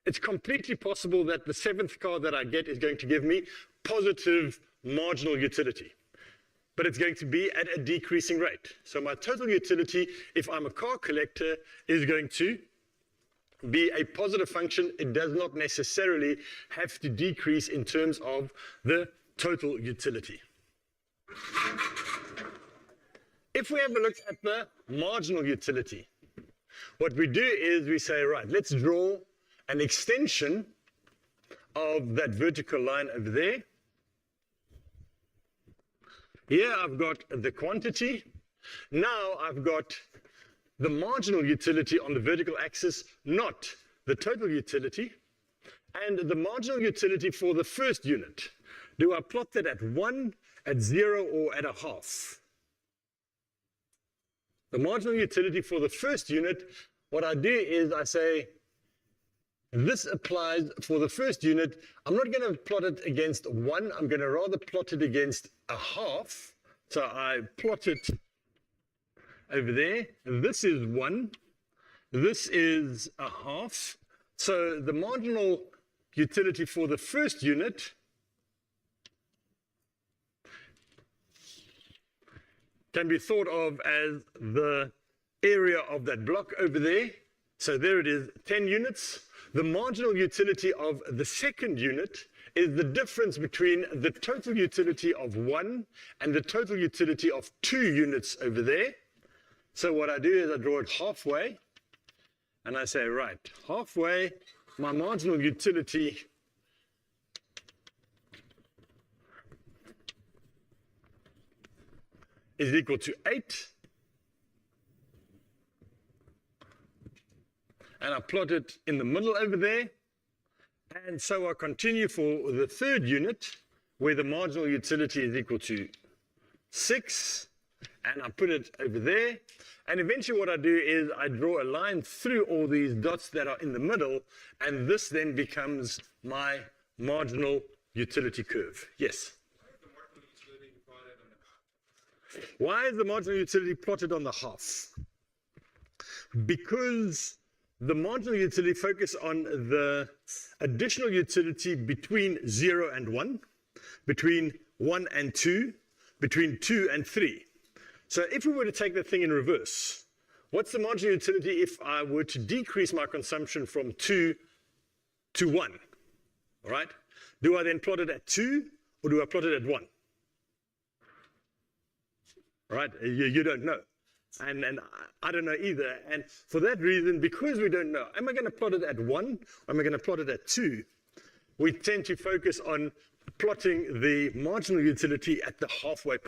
it's completely possible that the 7th car that I get is going to give me positive marginal utility, but it's going to be at a decreasing rate. So my total utility, if I'm a car collector, is going to be a positive function. It does not necessarily have to decrease in terms of the total utility. If we have a look at the marginal utility, what we do is we say, right, let's draw an extension of that vertical line over there. Here I've got the quantity. Now I've got the marginal utility on the vertical axis, not the total utility. And the marginal utility for the first unit, do I plot that at 1, at 0, or at a half? The marginal utility for the first unit, what I do is I say, this applies for the first unit. I'm not going to plot it against 1. I'm going to rather plot it against a half. So I plot it over there. This is 1. This is a half. So the marginal utility for the first unit can be thought of as the area of that block over there. So there it is, 10 units. The marginal utility of the second unit is the difference between the total utility of 1 and the total utility of 2 units over there. So what I do is I draw it halfway, and I say, right, halfway, my marginal utility is equal to 8. And I plot it in the middle over there. And so I continue for the third unit, where the marginal utility is equal to 6. And I put it over there. And eventually what I do is I draw a line through all these dots that are in the middle. And this then becomes my marginal utility curve. Yes? Why is the marginal utility plotted on the half? Because the marginal utility focuses on the additional utility between 0 and 1, between 1 and 2, between 2 and 3. So if we were to take that thing in reverse, what's the marginal utility if I were to decrease my consumption from 2 to 1? All right? Do I then plot it at 2 or do I plot it at 1? Right? You don't know. And I don't know either. And for that reason, because we don't know, am I going to plot it at 1 or am I going to plot it at 2? We tend to focus on plotting the marginal utility at the halfway point.